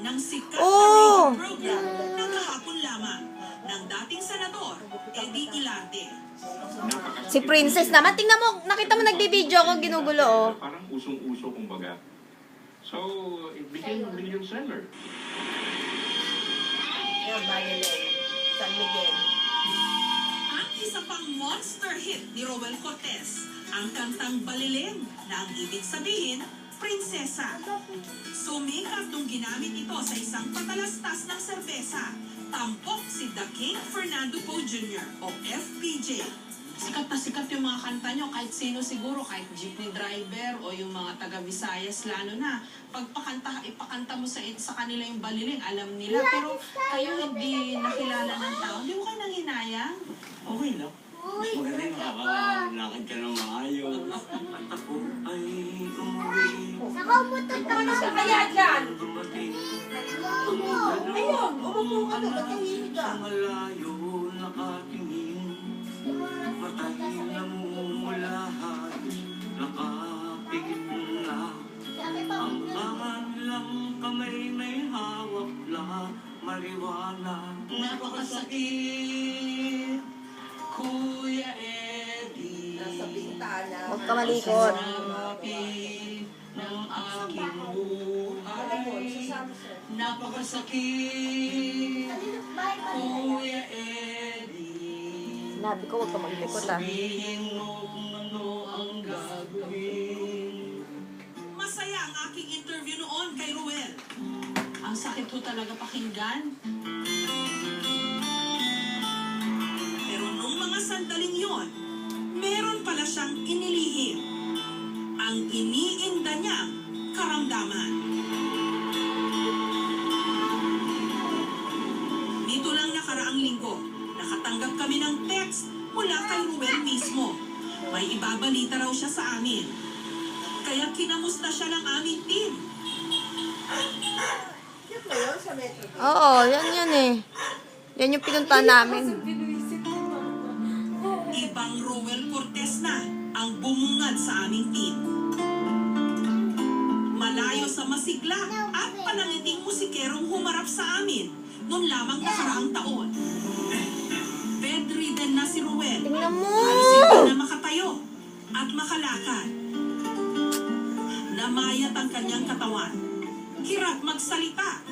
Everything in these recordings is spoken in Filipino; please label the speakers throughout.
Speaker 1: ng sikat na radio program na kahapon lamang ng dating senador Eddie Ilarte.
Speaker 2: Si Princess naman, tingnan mo, nakita mo nagbibideo ako, ginugulo, oh.
Speaker 3: Parang usong-uso, kumbaga. So, it became a million seller.
Speaker 4: Yan, Marilyn. San Miguel.
Speaker 1: Ang isa pang monster hit ni Roel Cortez, ang kantang Baliling na ang ibig sabihin, Prinsesa. Sumikat nung ginamit ito sa isang patalastas ng serbesa. Tampok si The King Fernando Poe Jr. o FPJ. Sikat na sikat yung mga kanta nyo, kahit sino siguro, kahit jeepney driver o yung mga taga-Visayas, lalo na. Ipakanta mo sa kanila yung Baliling, alam nila. Pero kayo hindi nakilala ng tao, hindi mo kayo nanginayang?
Speaker 5: Okay lang. Mas maganda yung nakakalakad ka ng maayos. Ako ay umuwi.
Speaker 4: Ano sa kaya dyan?
Speaker 5: Dumating.
Speaker 4: Ayun, umupo ka doon. Ba't tahimik ka?
Speaker 5: Sa malayo nakatingin. Matay namumulahan. Nakapigit na. Ang kanilang kamay may hawak na mariwana.
Speaker 1: Napakasakit, Kuya Eddie.
Speaker 4: Nasa bintana.
Speaker 2: Huwag ka malikot.
Speaker 1: Sarapin ng aking
Speaker 4: Alam mo,
Speaker 1: buhay.
Speaker 4: sa Samson.
Speaker 1: Napakasakit, Kuya Eddie.
Speaker 2: Sinabi ko, huwag ka maglikot, ah.
Speaker 1: Sabihin mo kung ano ang gagawin. Masaya ang aking interview noon kay Ruel. Ang sakit ko talaga pakinggan. Pero nung mga sandaling yon, meron pala siyang inilihim. Ang iniinda niyang karamdaman. Nito lang nakaraang linggo, nakatanggap kami ng text mula kay Ruel mismo. May ibabalita raw siya sa amin. Kaya kinamusta siya ng aming team.
Speaker 4: Yun ba yun sa Metro?
Speaker 2: Oo, yan eh. Yan yung pinuntahan namin.
Speaker 1: Ibang Roel Cortez na ang bumungad sa aming team. Malayo sa masigla at panangiting musikerong humarap sa amin noon lamang nakaraang taon. Bedridden na si Ruel.
Speaker 2: Tingnan mo!
Speaker 1: Halos hindi na makatayo at makalakad. Namayat ang kanyang katawan. Hirap magsalita.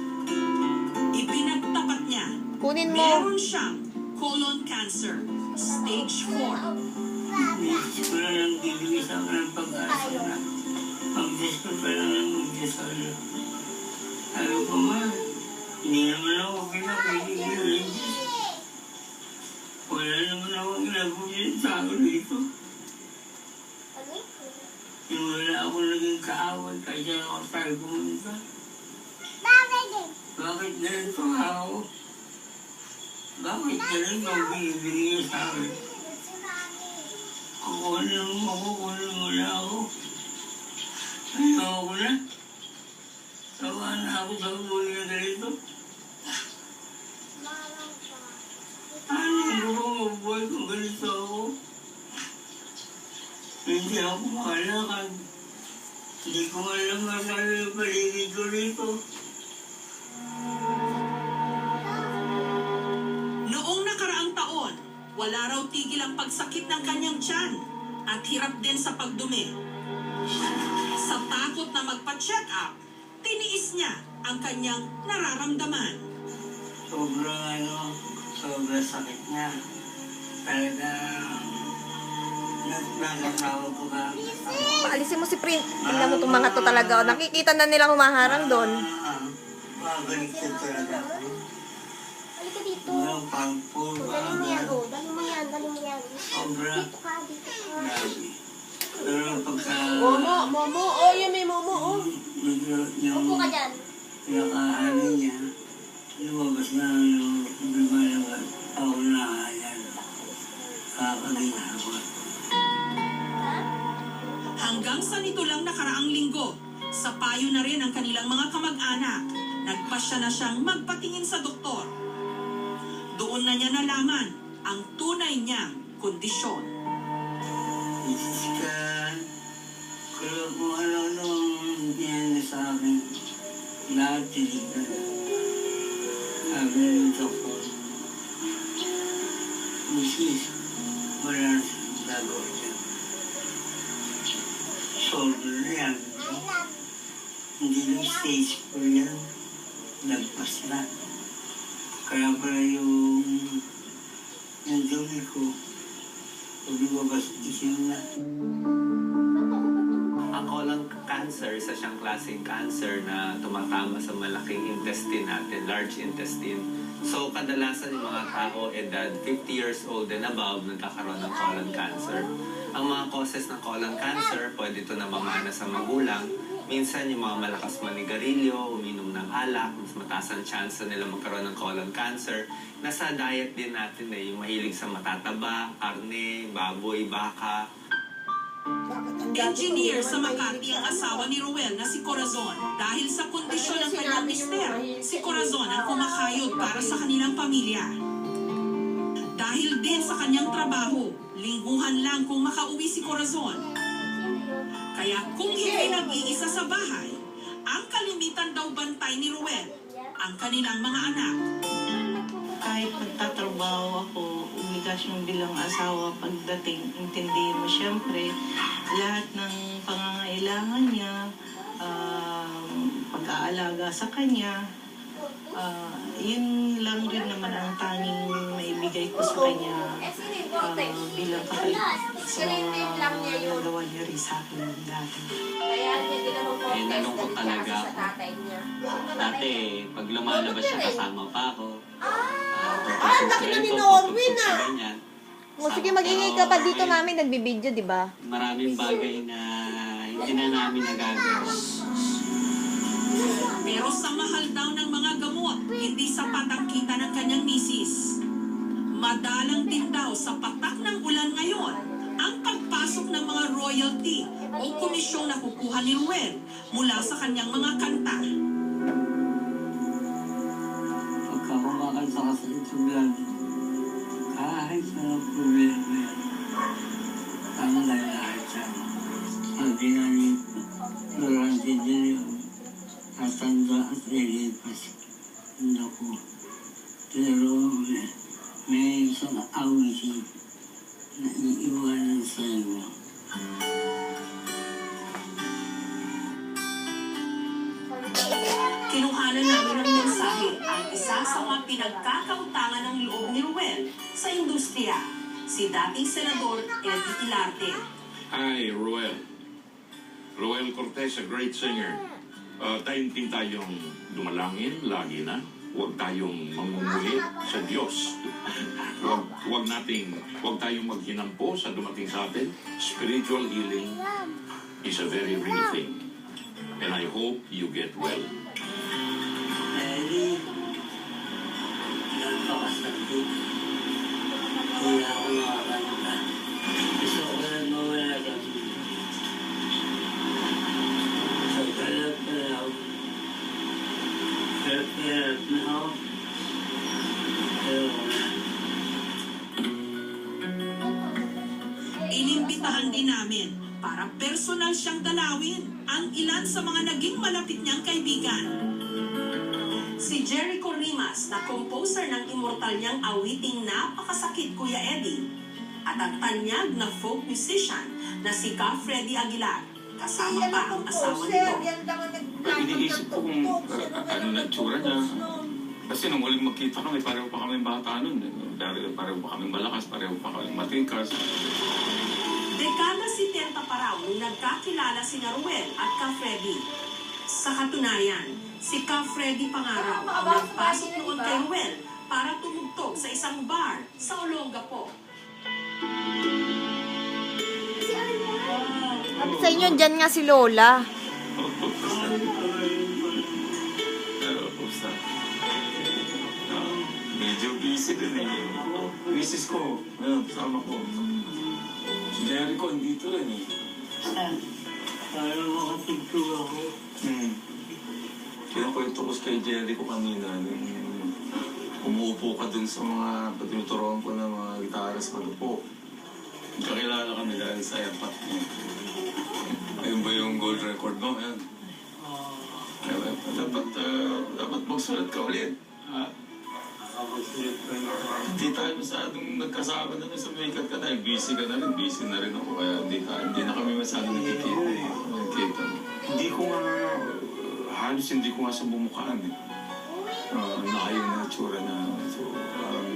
Speaker 1: Ipinagtapat niya.
Speaker 2: Kunin mo.
Speaker 1: Meron siyang colon cancer, stage 4.
Speaker 5: Inisip ko na lang bibigay sa akin ng pag-asa na. Ang Diyos ko pa lang ang magdasal. Alam ko man, hindi naman ako pinapigil. Wala naman ako ginagawa sa akin dito. Yung wala ako naging kaaway kaya ako tayo pumunta. Bakit ganito ako? Bakit ganito ang binibigay sa akin? Kukunin mo na ako. Ayoko na. Sawa na ako sa buhay na ganito. Ano ko ba mabuhay kung ganito ako? Hindi ako makalakad. Hindi ko alam masalo yung paligid ko rito.
Speaker 1: Noong nakaraang taon, wala raw tigil ang pagsakit ng kanyang tiyan at hirap din sa pagdumi. Sa takot na magpa-check up, tiniis niya ang kanyang nararamdaman.
Speaker 5: Sobrang sakit niya. Talagang nagtawag ko ka.
Speaker 2: Paalisin mo si Prince. Tingnan mo itong mga to talaga. Nakikita na nila humaharang doon.
Speaker 5: Babalik ko talaga ako.
Speaker 6: Halika dito.
Speaker 5: Walang pagpul,
Speaker 6: Dali mo yan, oh. Dali mo yan, dali mo yan.
Speaker 5: Sobra.
Speaker 6: Dito ka, dito ka.
Speaker 5: Grabe. Pero pagka...
Speaker 4: Momo. Oh, yan may Momo, oh.
Speaker 6: Upo ka dyan.
Speaker 5: Pinakaano niya, lumabas na yung lumalaban. Ako na yan. Kakaginawa.
Speaker 1: Hanggang sa nito lang nakaraang linggo, sa payo na rin ang kanilang mga kamag-anak, nagpasya na siyang magpatingin sa doktor. Doon na niya nalaman ang tunay niyang kondisyon.
Speaker 5: Isis ka, kaya kung ano-ano ang biyaya sa akin. lahat tinignan. Sabi ng doktor, Mrs. wala na siyang gagawin yan. Solve na yan. Hindi na stage 4 yan. Lagpas na. Kaya pala yung dumi ko, lumabas din na.
Speaker 7: Ang colon cancer, isa siyang klaseng cancer na tumatama sa malaking intestine natin, large intestine. So, kadalasan yung mga tao edad 50 years old and above nagkakaroon ng colon cancer. Ang mga causes ng colon cancer, pwede ito na mamana sa magulang. Minsan, yung mga malakas manigarilyo, uminom ng alak, mas mataas ang chance na nila magkaroon ng colon cancer. Nasa diet din natin yung mahilig sa matataba, karne, baboy, baka.
Speaker 1: Engineer sa Makati ang asawa ni Ruel na si Corazon. Dahil sa kondisyon ng kanyang mister, si Corazon ang kumakayod para sa kanilang pamilya. Dahil din sa kanyang trabaho, lingguhan lang kung makauwi si Corazon. Kaya kung hindi nag-iisa sa bahay, ang kalimitan daw bantay ni Ruel, ang kanilang mga anak.
Speaker 4: Kahit nagtatrabaho ako, obligasyon bilang asawa pagdating, intindihin mo siyempre lahat ng pangangailangan niya, pag-aalaga sa kanya. Yun lang rin naman ang tanging maibigay ko sa kanya bilang kapit sa mga nagawa niya rin sa akin dati.
Speaker 7: Nalungkot talaga ako. Dati, pag lumalabas siya, kasama pa ako.
Speaker 2: laki na ni Norwin ah! O sige, mag-ingay ka pa dito, mami. Nagbibideo, di ba?
Speaker 7: Maraming bagay na hindi na namin nagagawa.
Speaker 1: Pero sa mahal daw ng mga gamot, hindi sapat ang kita ng kanyang misis. Madalang din daw sa patak ng ulan ngayon ang pagpasok ng mga royalty o komisyong nakukuha ni Ruel mula sa kanyang mga kanta.
Speaker 5: Pagka kumakanta ka sa itugan, kahit na problema yan, tanggal lahat yan. Sabi nga ni Durante din yun, tatanda at lilipas. Naku. Pero may isang awitin na iiwanan sa iyo.
Speaker 1: Kinuhanan namin ng mensahe ang isa sa mga pinagkakautangan ng loob ni Ruel sa industriya, si dating Senador Eddie Ilarte.
Speaker 3: Hi, Ruel. Ruel Cortez, a great singer. Tayo tayong dumalangin lagi na. Huwag tayong mamumuhi sa Diyos. Huwag tayong maghinampo sa dumating sa atin. Spiritual healing is a very real thing. And I hope you get well.
Speaker 5: Eddie, napakasakit. Hindi ako makakanta. Gusto ko lang mawala kami. Sa kalap-kalap. Hirap na ako. Pero wala.
Speaker 1: Inimbitahan din namin para personal siyang dalawin ang ilan sa mga naging malapit niyang kaibigan. Si Jericho Rimas na composer ng immortal niyang awiting Napakasakit Kuya Eddie at ang tanyag na folk musician na si Ka Freddy Aguilar kasama pa ang asawa nito.
Speaker 8: Iniisip ko kung ano na tsura niya. Kasi nung uling magkita kami, pareho pa kami bata nun. Pareho pa kami malakas, pareho pa kami matikas.
Speaker 1: Dekada 70 pa raw nung nagkakilala si Ruel at Ka Freddy. Sa katunayan, si Ka Freddy Pangaraw ang nagpasok noon kay Ruel para tumugtog sa isang bar sa Olongapo.
Speaker 2: Sabi sa inyo, dyan nga si Lola.
Speaker 8: Medyo busy din eh. Misis ko, kasama ko. Si Jericho, andito rin eh.
Speaker 5: Parang makatugtog ako.
Speaker 8: Kinukwento ko kay Jericho kanina. Umuupo ka dun sa mga patinuturoan ko ng mga gitaras malupo. Kakilala kami dahil sa airpot mo. Ayun ba yung gold record mo? Ayan. Dapat magsulat ka ulit. Ha?
Speaker 5: Nakapagsulit ko yung
Speaker 8: Hindi tayo masyadong nagkasama na sa Mekat ka dahil busy ka na rin. Busy na rin ako kaya hindi na kami masyadong nakikita. Hindi ko nga, halos hindi ko nga sa bumukaan eh. Nakayo na tsura na. So, parang,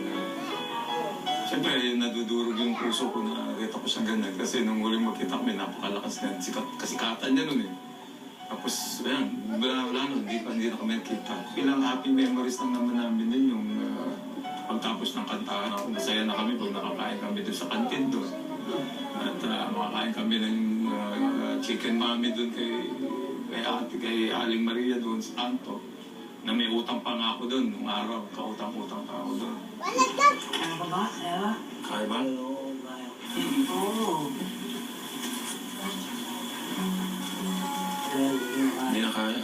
Speaker 8: siyempre, nadudurog yung puso ko na nakita ko siyang ganyan. Kasi nung huling magkita kami, napakalakas na kasikatan niya nun eh. Tapos, ayan, wala nun, hindi na kami nakita. Ilang happy memories lang naman namin din yung pagtapos ng kantahan. Masaya na kami pag nakakain kami doon sa kantin doon. At makakain kami ng chicken mami doon kay Aling Maria doon sa kanto. Na may utang pa nga ako doon nung araw. Kautang-utang pa ako doon.
Speaker 5: Ano ba ba?
Speaker 8: Kaya ba?
Speaker 5: Oo.
Speaker 8: Hindi na kaya.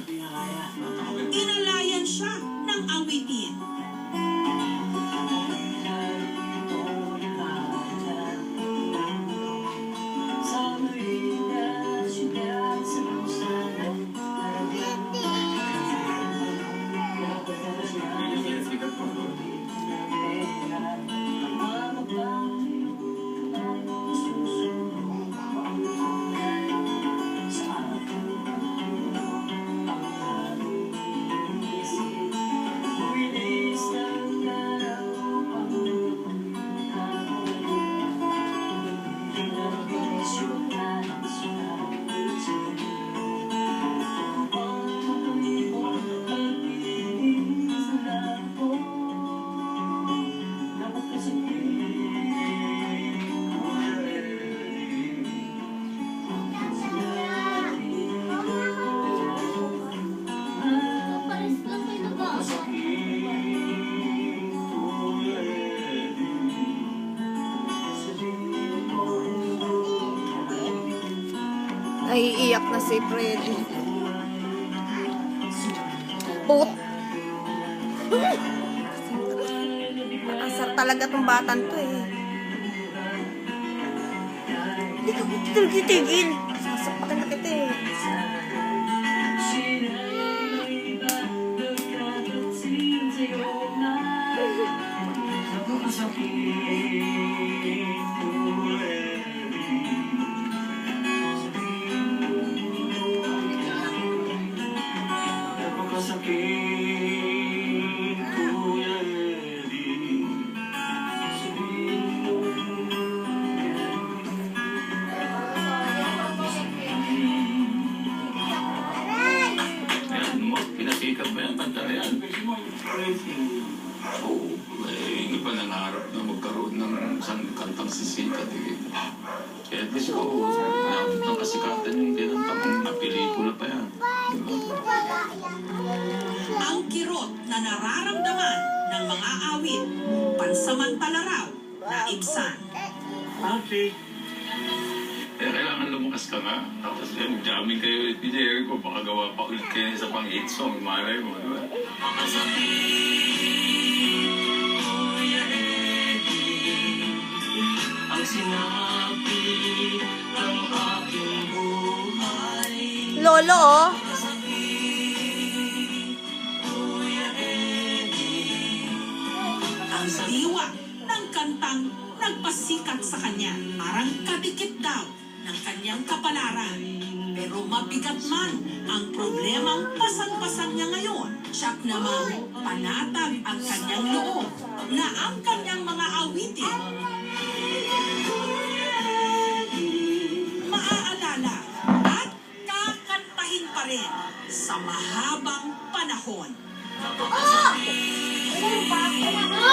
Speaker 1: Inalayan siya ng awitin.
Speaker 2: Naiiyak na si Freddy. Put. Asar talaga tong batan to eh. Hindi ka titigil. Sasapakin na kita eh.
Speaker 8: Pinasikat ba yung kanta na yan? Oo. Hindi pa nangarap na magkaroon ng isang kantang sisikat. Kaya at least ko, naabot ng kasikatan yung kinantang na pelikula pa yan.
Speaker 1: Ang kirot na nararamdaman ng mga awit, pansamantala raw na ibsan.
Speaker 5: Patrick.
Speaker 8: Kaya kailangan lumakas ka nga. Tapos yan, jamming kayo ulit ni Jericho. Baka gawa pa ulit kayo sa pang-hit song. Malay mo, di ba?
Speaker 5: Ang sinabi ng aking buhay.
Speaker 2: Lolo oh.
Speaker 1: Ang diwa ng kantang nagpasikat sa kanya. Parang kadikit daw ng kanyang kapalaran. Pero mabigat man ang problemang pasan-pasan niya ngayon. Siyak namang panatag ang kanyang loob na ang kanyang mga awitin maaalala at kakantahin pa rin sa mahabang panahon.
Speaker 6: Oh!